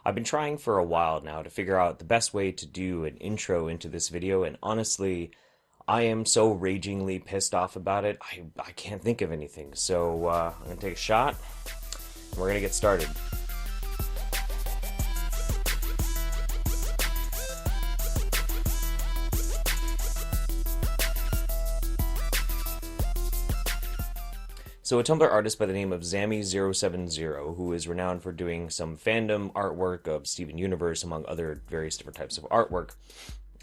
I've been trying for a while now to figure out the best way to do an intro into this video, and honestly, I am so ragingly pissed off about it, I can't think of anything. So I'm gonna take a shot, and we're gonna get started. So a Tumblr artist by the name of Zamii070, who is renowned for doing some fandom artwork of Steven Universe, among other various different types of artwork,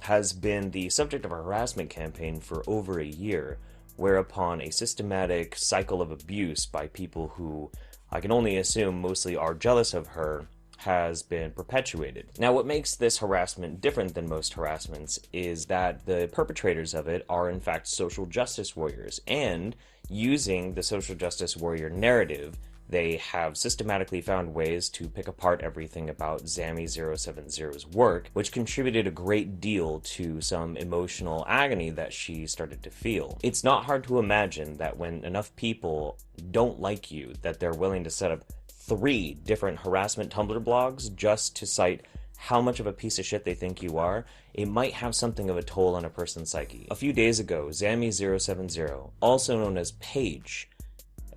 has been the subject of a harassment campaign for over a year, whereupon a systematic cycle of abuse by people who, I can only assume, mostly are jealous of her, has been perpetuated. Now, what makes this harassment different than most harassments is that the perpetrators of it are in fact social justice warriors, and using the social justice warrior narrative, they have systematically found ways to pick apart everything about Zamii070's work, which contributed a great deal to some emotional agony that she started to feel. It's not hard to imagine that when enough people don't like you, that they're willing to set up 3 different harassment Tumblr blogs just to cite how much of a piece of shit they think you are, it might have something of a toll on a person's psyche. A few days ago, Zamii070, also known as Paige,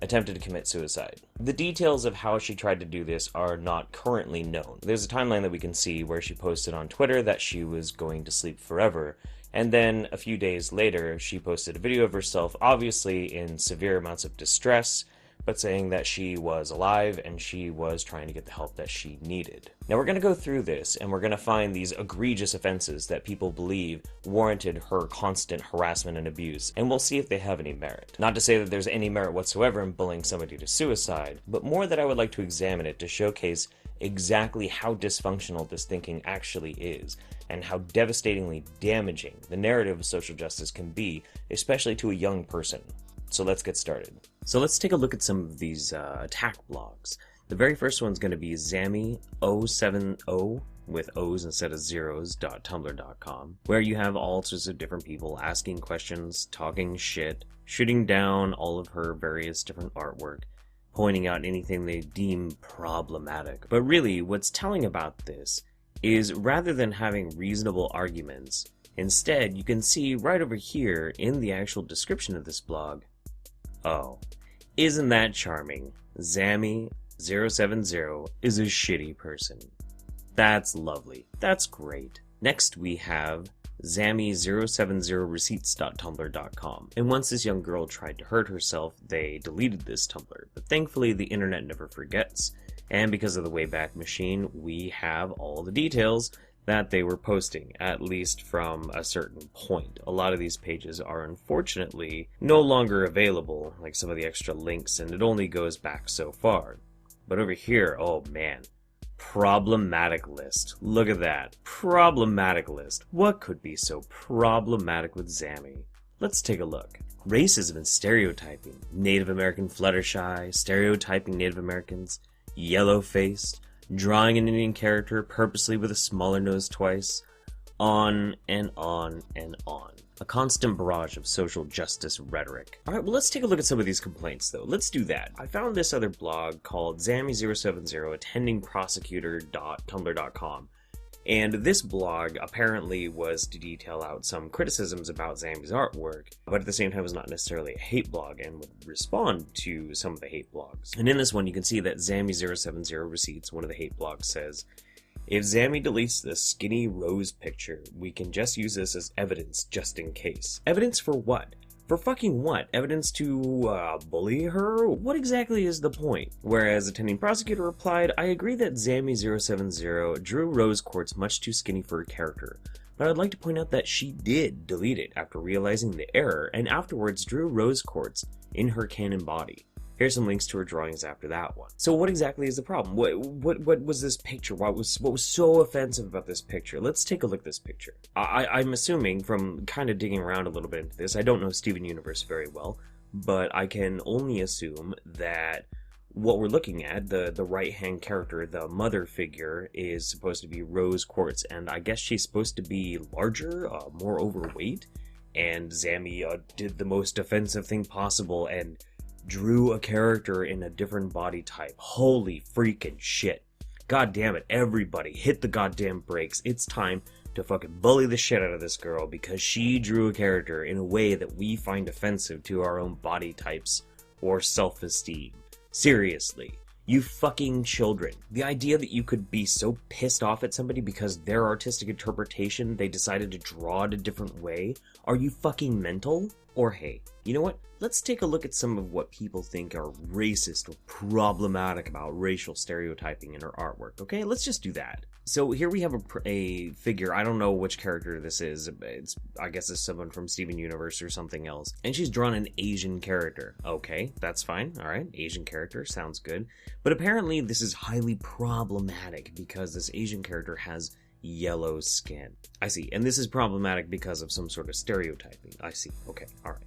attempted to commit suicide. The details of how she tried to do this are not currently known. There's a timeline that we can see where she posted on Twitter that she was going to sleep forever, and then a few days later she posted a video of herself, obviously in severe amounts of distress, but saying that she was alive and she was trying to get the help that she needed. Now we're going to go through this and we're going to find these egregious offenses that people believe warranted her constant harassment and abuse, and we'll see if they have any merit. Not to say that there's any merit whatsoever in bullying somebody to suicide, but more that I would like to examine it to showcase exactly how dysfunctional this thinking actually is, and how devastatingly damaging the narrative of social justice can be, especially to a young person. So let's get started. So let's take a look at some of these attack blogs. The very first one's going to be Zamii070 with O's instead of zeros .tumblr.com, where you have all sorts of different people asking questions, talking shit, shooting down all of her various different artwork, pointing out anything they deem problematic. But really, what's telling about this is rather than having reasonable arguments, instead you can see right over here in the actual description of this blog, oh, isn't that charming? Zamii070 is a shitty person. That's lovely. That's great. Next we have Zamii070receipts.tumblr.com. And once this young girl tried to hurt herself, they deleted this Tumblr. But thankfully the internet never forgets. And because of the Wayback Machine, we have all the details that they were posting, at least from a certain point. A lot of these pages are unfortunately no longer available, like some of the extra links, and it only goes back so far. But over here, oh man, problematic list. Look at that. Problematic list. What could be so problematic with Zamii? Let's take a look. Racism and stereotyping. Native American Fluttershy, stereotyping Native Americans, yellow-faced, drawing an Indian character purposely with a smaller nose twice, on and on and on. A constant barrage of social justice rhetoric. Alright, well let's take a look at some of these complaints though. Let's do that. I found this other blog called Zamii070 attendingprosecutor.tumblr.com. And this blog apparently was to detail out some criticisms about Zamii's artwork, but at the same time was not necessarily a hate blog and would respond to some of the hate blogs. And in this one you can see that Zamii070 Receipts, one of the hate blogs, says, if Zamii deletes the skinny rose picture, we can just use this as evidence just in case. Evidence for what? For fucking what? Evidence to, bully her? What exactly is the point? Whereas attending prosecutor replied, I agree that Zamii070 drew rose quartz much too skinny for her character, but I'd like to point out that she did delete it after realizing the error, and afterwards drew rose quartz in her canon body. Here's some links to her drawings after that one. So what exactly is the problem? What was this picture? What was so offensive about this picture? Let's take a look at this picture. I'm assuming from kind of digging around a little bit into this, I don't know Steven Universe very well, but I can only assume that what we're looking at, the right-hand character, the mother figure, is supposed to be rose quartz, and I guess she's supposed to be larger, more overweight, and Zamii did the most offensive thing possible and drew a character in a different body type. Holy freaking shit. God damn it, everybody, hit the goddamn brakes. It's time to fucking bully the shit out of this girl because she drew a character in a way that we find offensive to our own body types or self-esteem. Seriously. You fucking children. The idea that you could be so pissed off at somebody because their artistic interpretation they decided to draw it a different way? Are you fucking mental? Or hey, you know what? Let's take a look at some of what people think are racist or problematic about racial stereotyping in her artwork, okay? Let's just do that. So here we have a figure, I don't know which character this is, I guess it's someone from Steven Universe or something else, and she's drawn an Asian character. Okay, that's fine, alright, Asian character, sounds good. But apparently this is highly problematic because this Asian character has yellow skin. I see, and this is problematic because of some sort of stereotyping. I see, okay, alright.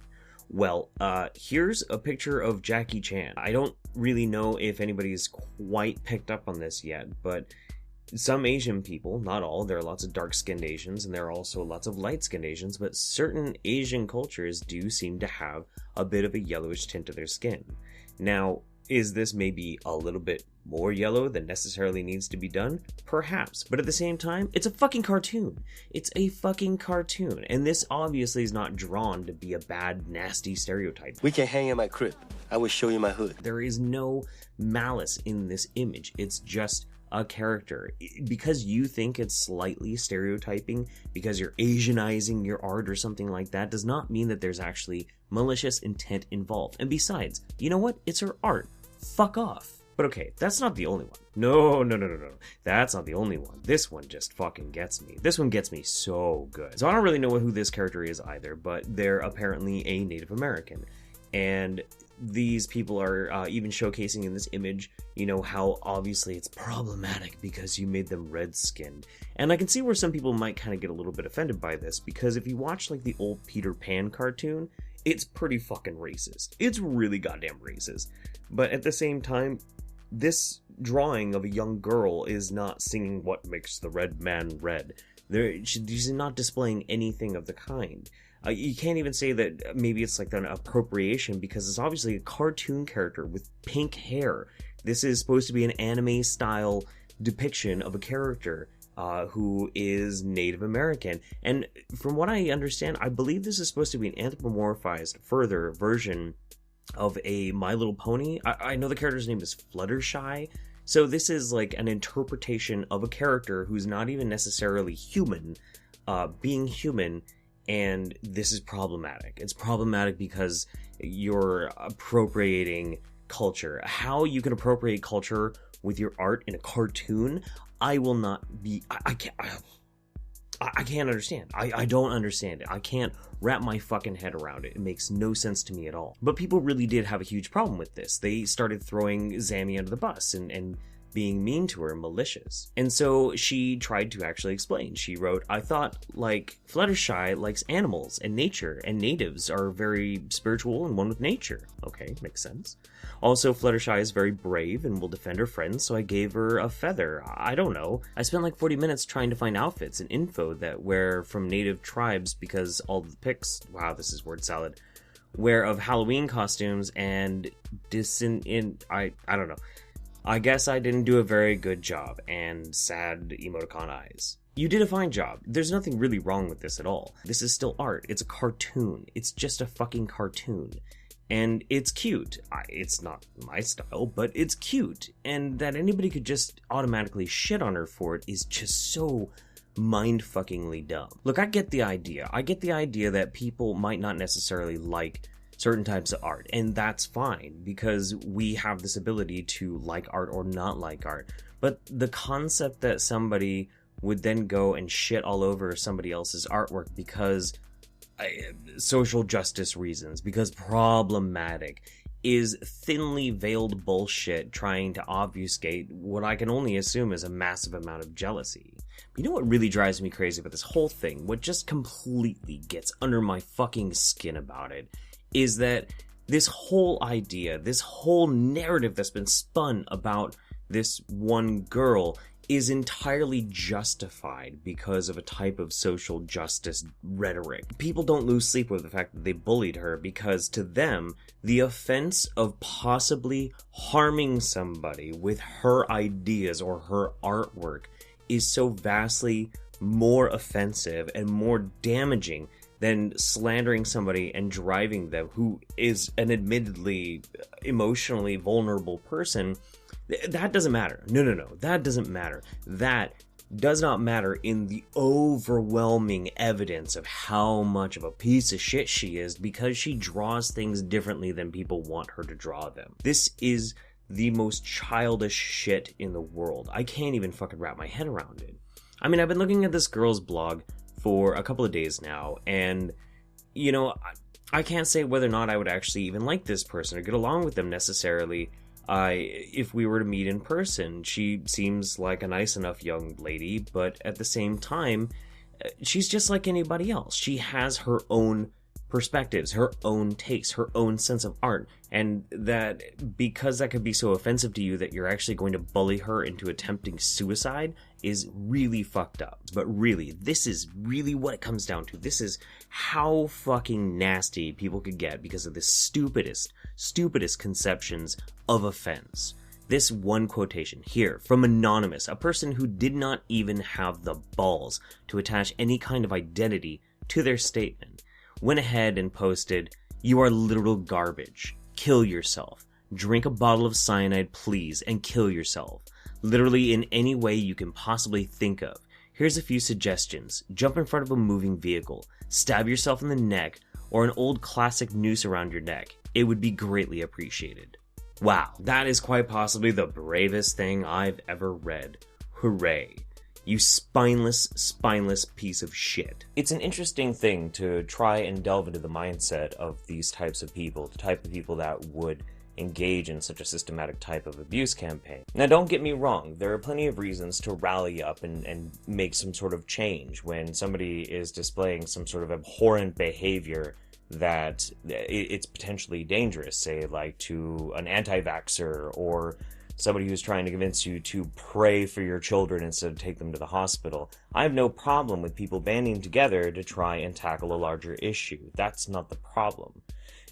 Well, here's a picture of Jackie Chan. I don't really know if anybody's quite picked up on this yet, but some Asian people, not all, there are lots of dark-skinned Asians, and there are also lots of light-skinned Asians, but certain Asian cultures do seem to have a bit of a yellowish tint to their skin. Now, is this maybe a little bit more yellow than necessarily needs to be done? Perhaps, but at the same time, it's a fucking cartoon. It's a fucking cartoon, and this obviously is not drawn to be a bad, nasty stereotype. We can hang in my crib. I will show you my hood. There is no malice in this image. It's just a character. Because you think it's slightly stereotyping, because you're Asianizing your art or something like that, does not mean that there's actually malicious intent involved. And besides, you know what? It's her art. Fuck off. But okay, that's not the only one. No. That's not the only one. This one just fucking gets me. This one gets me so good. So I don't really know who this character is either, but they're apparently a Native American. And these people are even showcasing in this image, you know, how obviously it's problematic because you made them red-skinned. And I can see where some people might kind of get a little bit offended by this, because if you watch like the old Peter Pan cartoon, it's pretty fucking racist. It's really goddamn racist. But at the same time, this drawing of a young girl is not singing what makes the red man red. She's not displaying anything of the kind. You can't even say that maybe it's like an appropriation, because it's obviously a cartoon character with pink hair. This is supposed to be an anime-style depiction of a character who is Native American. And from what I understand, I believe this is supposed to be an anthropomorphized further version of a My Little Pony. I know the character's name is Fluttershy. So this is like an interpretation of a character who's not even necessarily human, being human. And this is problematic. It's problematic because you're appropriating culture. How you can appropriate culture with your art in a cartoon, I will not be... I can't understand. I don't understand it. I can't wrap my fucking head around it. It makes no sense to me at all. But people really did have a huge problem with this. They started throwing Zamii under the bus and being mean to her and malicious. And so she tried to actually explain. She wrote, I thought, like, Fluttershy likes animals and nature, and natives are very spiritual and one with nature. Okay, makes sense. Also, Fluttershy is very brave and will defend her friends, so I gave her a feather. I don't know. I spent like 40 minutes trying to find outfits and info that were from native tribes, because all the pics, wow, this is word salad, were of Halloween costumes and I don't know. I guess I didn't do a very good job, and sad emoticon eyes. You did a fine job. There's nothing really wrong with this at all. This is still art. It's a cartoon. It's just a fucking cartoon. And it's cute. It's not my style, but it's cute. And that anybody could just automatically shit on her for it is just so mind-fuckingly dumb. Look, I get the idea. I get the idea that people might not necessarily like certain types of art, and that's fine, because we have this ability to like art or not like art. But the concept that somebody would then go and shit all over somebody else's artwork because social justice reasons, because problematic, is thinly veiled bullshit trying to obfuscate what I can only assume is a massive amount of jealousy. You know what really drives me crazy about this whole thing, what just completely gets under my fucking skin about it, is that this whole idea, this whole narrative that's been spun about this one girl is entirely justified because of a type of social justice rhetoric. People don't lose sleep over the fact that they bullied her because to them, the offense of possibly harming somebody with her ideas or her artwork is so vastly more offensive and more damaging than slandering somebody and driving them, who is an admittedly emotionally vulnerable person. That doesn't matter. No. That doesn't matter. That does not matter in the overwhelming evidence of how much of a piece of shit she is because she draws things differently than people want her to draw them. This is the most childish shit in the world. I can't even fucking wrap my head around it. I mean, I've been looking at this girl's blog for a couple of days now, and, you know, I can't say whether or not I would actually even like this person or get along with them necessarily if we were to meet in person. She seems like a nice enough young lady, but at the same time, she's just like anybody else. She has her own perspectives, her own takes, her own sense of art, and that because that could be so offensive to you that you're actually going to bully her into attempting suicide is really fucked up. But really, this is really what it comes down to. This is how fucking nasty people could get because of the stupidest conceptions of offense. This one quotation here from Anonymous, a person who did not even have the balls to attach any kind of identity to their statement, went ahead and posted, "You are literal garbage. Kill yourself. Drink a bottle of cyanide, please, and kill yourself. Literally in any way you can possibly think of. Here's a few suggestions. Jump in front of a moving vehicle. Stab yourself in the neck, or an old classic noose around your neck. It would be greatly appreciated." Wow, that is quite possibly the bravest thing I've ever read. Hooray. You spineless piece of shit. It's an interesting thing to try and delve into the mindset of these types of people, the type of people that would engage in such a systematic type of abuse campaign. Now, don't get me wrong, there are plenty of reasons to rally up and make some sort of change when somebody is displaying some sort of abhorrent behavior that it's potentially dangerous, say like to an anti-vaxxer or somebody who's trying to convince you to pray for your children instead of take them to the hospital. I have no problem with people banding together to try and tackle a larger issue. That's not the problem.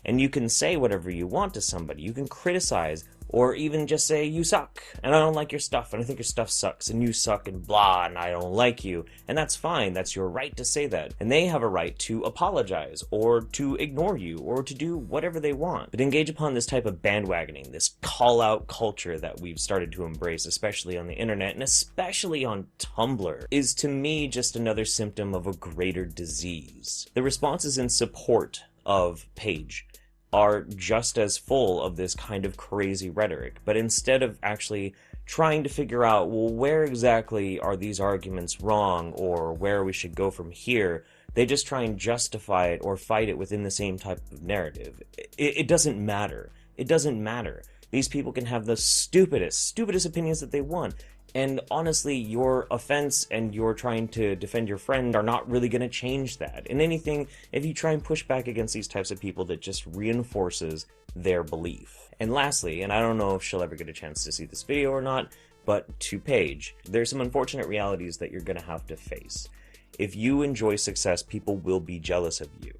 And you can say whatever you want to somebody. You can criticize or even just say, "You suck, and I don't like your stuff, and I think your stuff sucks, and you suck, and blah, and I don't like you." And that's fine. That's your right to say that. And they have a right to apologize, or to ignore you, or to do whatever they want. But engage upon this type of bandwagoning, this call-out culture that we've started to embrace, especially on the internet, and especially on Tumblr, is to me just another symptom of a greater disease. The responses in support of Paige are just as full of this kind of crazy rhetoric, but instead of actually trying to figure out, well, where exactly are these arguments wrong, or where we should go from here, they just try and justify it or fight it within the same type of narrative. It doesn't matter. It doesn't matter. These people can have the stupidest opinions that they want. And honestly, your offense and your trying to defend your friend are not really going to change that. And anything, if you try and push back against these types of people, that just reinforces their belief. And lastly, and I don't know if she'll ever get a chance to see this video or not, but to Paige, there's some unfortunate realities that you're going to have to face. If you enjoy success, people will be jealous of you.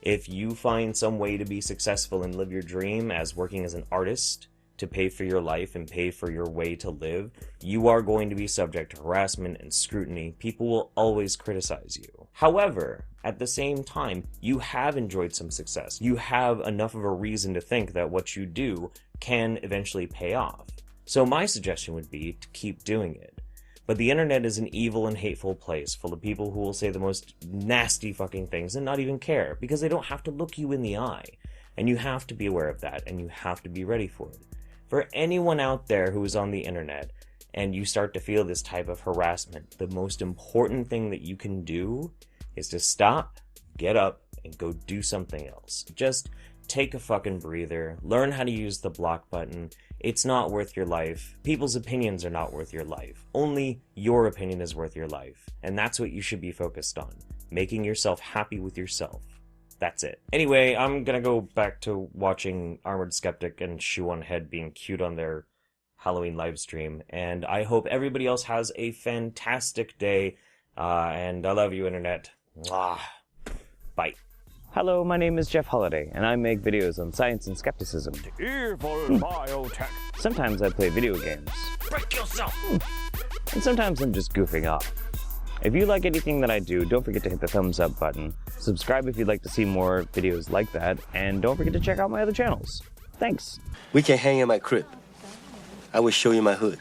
If you find some way to be successful and live your dream as working as an artist, to pay for your life and pay for your way to live, you are going to be subject to harassment and scrutiny. People will always criticize you. However, at the same time, you have enjoyed some success. You have enough of a reason to think that what you do can eventually pay off. So my suggestion would be to keep doing it. But the internet is an evil and hateful place full of people who will say the most nasty fucking things and not even care, because they don't have to look you in the eye. And you have to be aware of that, and you have to be ready for it. For anyone out there who is on the internet and you start to feel this type of harassment, the most important thing that you can do is to stop, get up, and go do something else. Just take a fucking breather, learn how to use the block button. It's not worth your life. People's opinions are not worth your life. Only your opinion is worth your life. And that's what you should be focused on, making yourself happy with yourself. That's it. Anyway, I'm gonna go back to watching Armored Skeptic and Shoe on Head being cute on their Halloween live stream. And I hope everybody else has a fantastic day. And I love you, Internet. Mwah. Bye. Hello, my name is Jeff Holiday, and I make videos on science and skepticism. Evil biotech. Sometimes I play video games. Break yourself! And sometimes I'm just goofing off. If you like anything that I do, don't forget to hit the thumbs up button. Subscribe if you'd like to see more videos like that, and don't forget to check out my other channels. Thanks. We can hang in my crib. I will show you my hood.